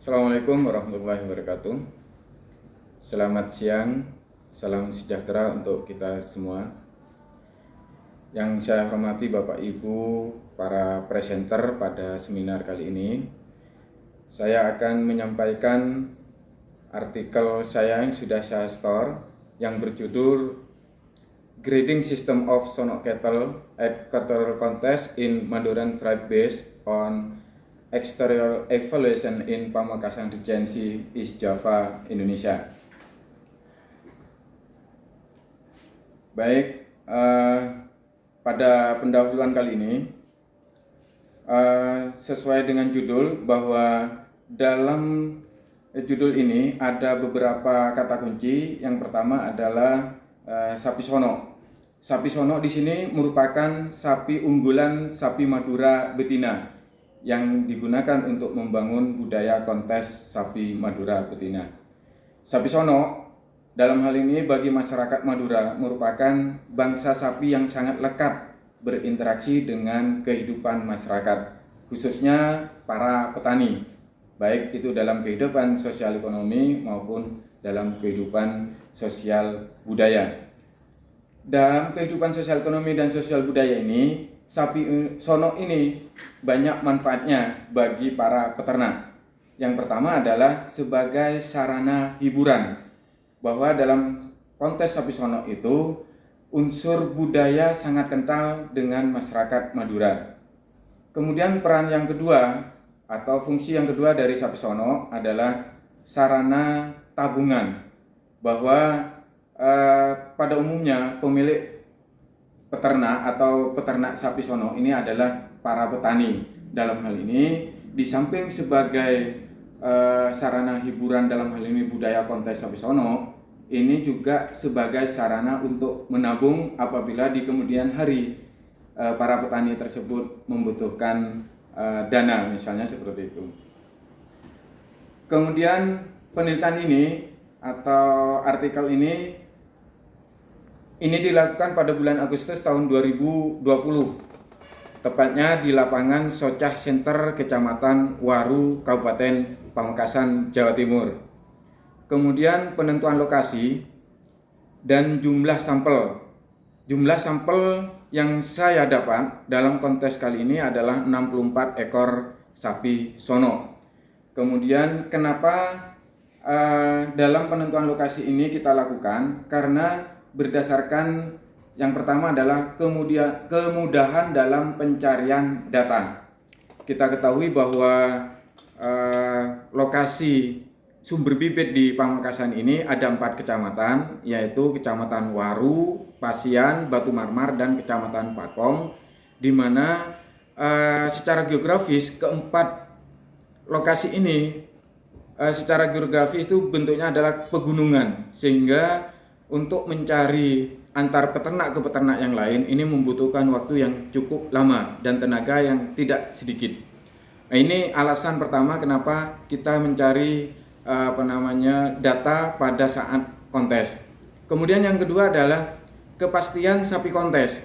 Assalamualaikum warahmatullahi wabarakatuh. Selamat siang, salam sejahtera untuk kita semua. Yang saya hormati Bapak Ibu, para presenter pada seminar kali ini. Saya akan menyampaikan artikel saya yang sudah saya store yang berjudul Grading System of Sono Cattle at Cultural Contest in Maduran Tribe Based on Exterior Evaluation in Pamekasan Regency, East Java, Indonesia. Baik, pada pendahuluan kali ini, sesuai dengan judul, bahwa dalam judul ini ada beberapa kata kunci. Yang pertama adalah sapi sono. Sapi sono di sini merupakan sapi unggulan sapi Madura betina yang digunakan untuk membangun budaya kontes sapi Madura betina. Sapi sono dalam hal ini bagi masyarakat Madura merupakan bangsa sapi yang sangat lekat berinteraksi dengan kehidupan masyarakat, khususnya para petani, baik itu dalam kehidupan sosial ekonomi maupun dalam kehidupan sosial budaya. Dalam kehidupan sosial ekonomi dan sosial budaya ini, sapi sono ini banyak manfaatnya bagi para peternak. Yang pertama adalah sebagai sarana hiburan, bahwa dalam kontes sapi sono itu unsur budaya sangat kental dengan masyarakat Madura. Kemudian peran yang kedua atau fungsi yang kedua dari sapi sono adalah sarana tabungan, bahwa pada umumnya pemilik peternak atau peternak sapi sono ini adalah para petani. Dalam hal ini, di samping sebagai sarana hiburan dalam hal ini budaya kontes sapi sono, ini juga sebagai sarana untuk menabung apabila di kemudian hari para petani tersebut membutuhkan dana, misalnya seperti itu. Kemudian penelitian ini atau artikel ini dilakukan pada bulan Agustus tahun 2020, tepatnya di lapangan Socah Center, Kecamatan Waru, Kabupaten Pamekasan, Jawa Timur. Kemudian penentuan lokasi dan jumlah sampel. Jumlah sampel yang saya dapat dalam kontes kali ini adalah 64 ekor sapi sono. Kemudian kenapa dalam penentuan lokasi ini kita lakukan? Karena berdasarkan yang pertama adalah kemudahan dalam pencarian data. Kita ketahui bahwa lokasi sumber bibit di Pamekasan ini ada 4 kecamatan, yaitu Kecamatan Waru, Pasian, Batu Marmar, dan Kecamatan Pakong, di mana secara geografis keempat lokasi ini secara geografis itu bentuknya adalah pegunungan, sehingga untuk mencari antar peternak ke peternak yang lain ini membutuhkan waktu yang cukup lama dan tenaga yang tidak sedikit. Nah, ini alasan pertama kenapa kita mencari data pada saat kontes. Kemudian yang kedua adalah kepastian sapi kontes.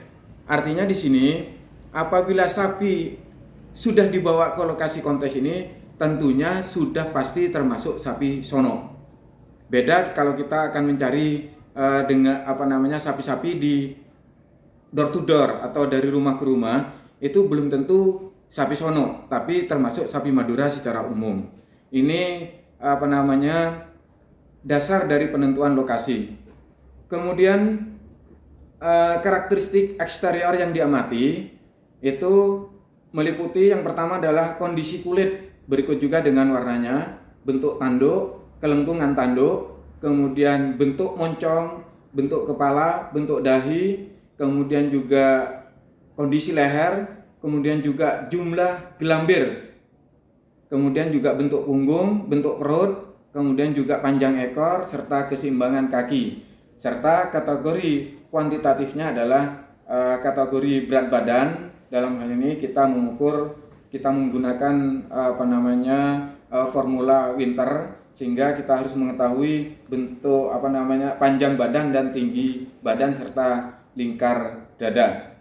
Artinya di sini apabila sapi sudah dibawa ke lokasi kontes ini tentunya sudah pasti termasuk sapi sono. Beda kalau kita akan mencari dengan sapi-sapi di door to door atau dari rumah ke rumah, itu belum tentu sapi sono, tapi termasuk sapi Madura secara umum. Ini dasar dari penentuan lokasi. Kemudian karakteristik eksterior yang diamati itu meliputi yang pertama adalah kondisi kulit, berikut juga dengan warnanya, bentuk tanduk, kelengkungan tanduk, kemudian bentuk moncong, bentuk kepala, bentuk dahi, kemudian juga kondisi leher, kemudian juga jumlah gelambir, kemudian juga bentuk punggung, bentuk perut, kemudian juga panjang ekor, serta keseimbangan kaki. Serta kategori kuantitatifnya adalah kategori berat badan. Dalam hal ini kita menggunakan formula Winter, sehingga kita harus mengetahui bentuk panjang badan dan tinggi badan serta lingkar dada.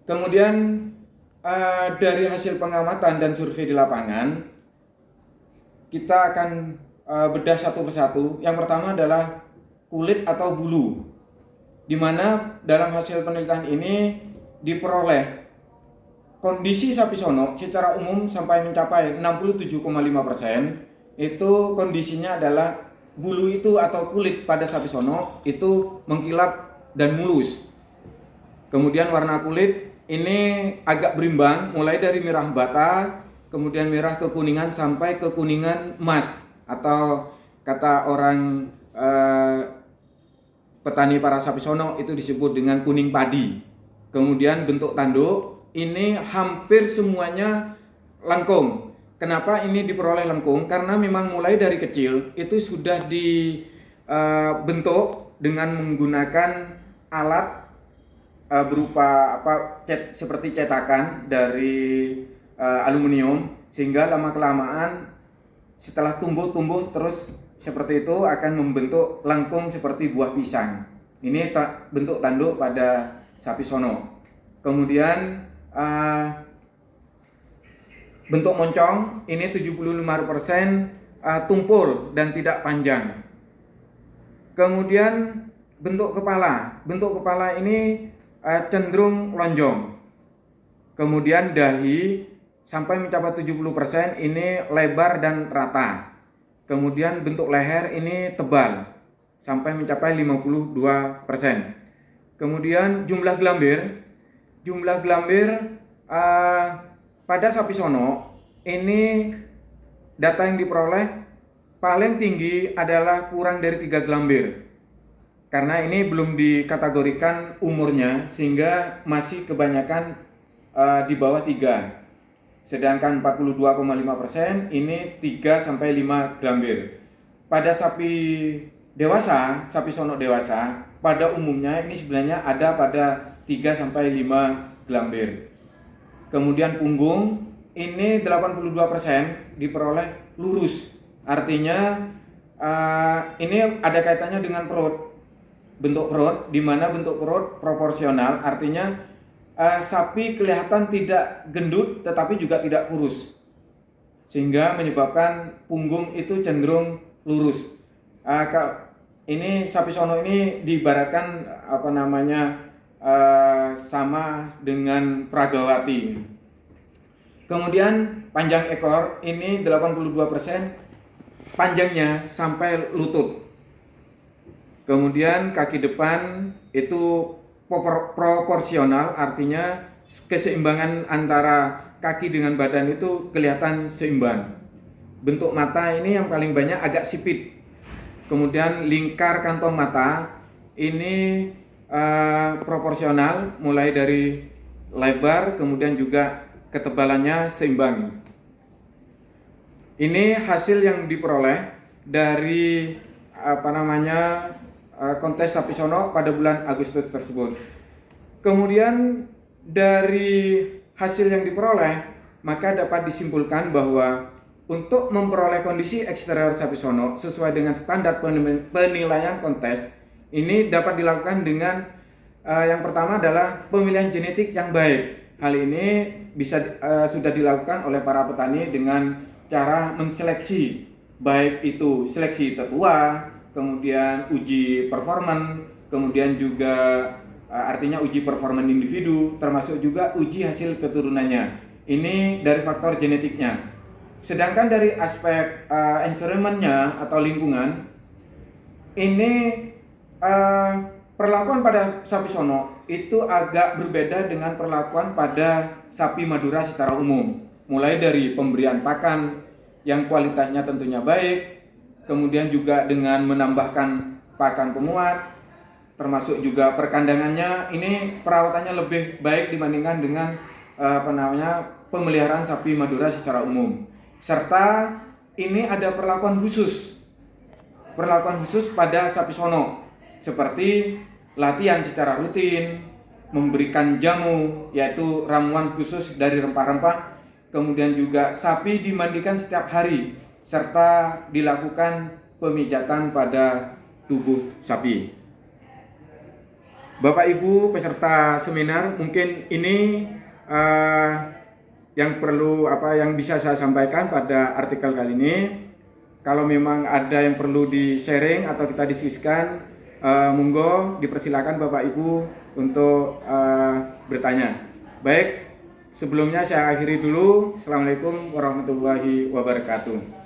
Kemudian dari hasil pengamatan dan survei di lapangan, kita akan bedah satu persatu. Yang pertama adalah kulit atau bulu, di mana dalam hasil penelitian ini diperoleh kondisi sapi sono secara umum sampai mencapai 67,5%. Itu kondisinya adalah bulu itu atau kulit pada sapi sono itu mengkilap dan mulus. Kemudian warna kulit ini agak berimbang, mulai dari merah bata, kemudian merah kekuningan sampai kekuningan emas, atau kata orang petani para sapi sono itu disebut dengan kuning padi. Kemudian bentuk tanduk ini hampir semuanya lengkung. Kenapa ini diperoleh lengkung? Karena memang mulai dari kecil itu sudah dibentuk dengan menggunakan alat berupa seperti cetakan dari aluminium, sehingga lama kelamaan setelah tumbuh terus seperti itu akan membentuk lengkung seperti buah pisang. Ini bentuk tanduk pada sapi sono. Kemudian bentuk moncong ini 75% tumpul dan tidak panjang. Kemudian bentuk kepala ini cenderung lonjong. Kemudian dahi sampai mencapai 70% ini lebar dan rata. Kemudian bentuk leher ini tebal sampai mencapai 52%. Kemudian jumlah gelambir pada sapi sono ini data yang diperoleh paling tinggi adalah kurang dari 3 gelambir. Karena ini belum dikategorikan umurnya, sehingga masih kebanyakan di bawah 3. Sedangkan 42,5% ini 3 sampai 5 gelambir. Pada sapi dewasa, sapi sono dewasa, pada umumnya ini sebenarnya ada pada 3 sampai 5 gelambir. Kemudian punggung ini 82% diperoleh lurus. Artinya ini ada kaitannya dengan perut. Bentuk perut, di mana bentuk perut proporsional, artinya sapi kelihatan tidak gendut tetapi juga tidak kurus, sehingga menyebabkan punggung itu cenderung lurus. Ini sapi sono ini diibaratkan sama dengan Pragawati. Kemudian panjang ekor ini 82%, panjangnya sampai lutut. Kemudian kaki depan itu proporsional, artinya keseimbangan antara kaki dengan badan itu kelihatan seimbang. Bentuk mata ini yang paling banyak agak sipit. Kemudian lingkar kantong mata ini proporsional, mulai dari lebar kemudian juga ketebalannya seimbang. Ini hasil yang diperoleh dari kontes sapi sono pada bulan Agustus tersebut. Kemudian dari hasil yang diperoleh, maka dapat disimpulkan bahwa untuk memperoleh kondisi eksterior sapi sono sesuai dengan standar penilaian kontes, ini dapat dilakukan dengan yang pertama adalah pemilihan genetik yang baik. Hal ini sudah dilakukan oleh para petani dengan cara menseleksi, baik itu seleksi tetua, kemudian uji performan, kemudian juga artinya uji performan individu, termasuk juga uji hasil keturunannya. Ini dari faktor genetiknya. Sedangkan dari aspek environment-nya atau lingkungan, ini perlakuan pada sapi sono itu agak berbeda dengan perlakuan pada sapi Madura secara umum. Mulai dari pemberian pakan yang kualitasnya tentunya baik, kemudian juga dengan menambahkan pakan penguat, termasuk juga perkandangannya, ini perawatannya lebih baik dibandingkan dengan pemeliharaan sapi Madura secara umum. Serta ini ada perlakuan khusus pada sapi sono, seperti latihan secara rutin, memberikan jamu yaitu ramuan khusus dari rempah-rempah, kemudian juga sapi dimandikan setiap hari, serta dilakukan pemijatan pada tubuh sapi. Bapak Ibu peserta seminar, mungkin ini yang bisa saya sampaikan pada artikel kali ini. Kalau memang ada yang perlu di-sharing atau kita diskusikan, monggo dipersilakan Bapak Ibu untuk bertanya. Baik, sebelumnya saya akhiri dulu. Assalamualaikum warahmatullahi wabarakatuh.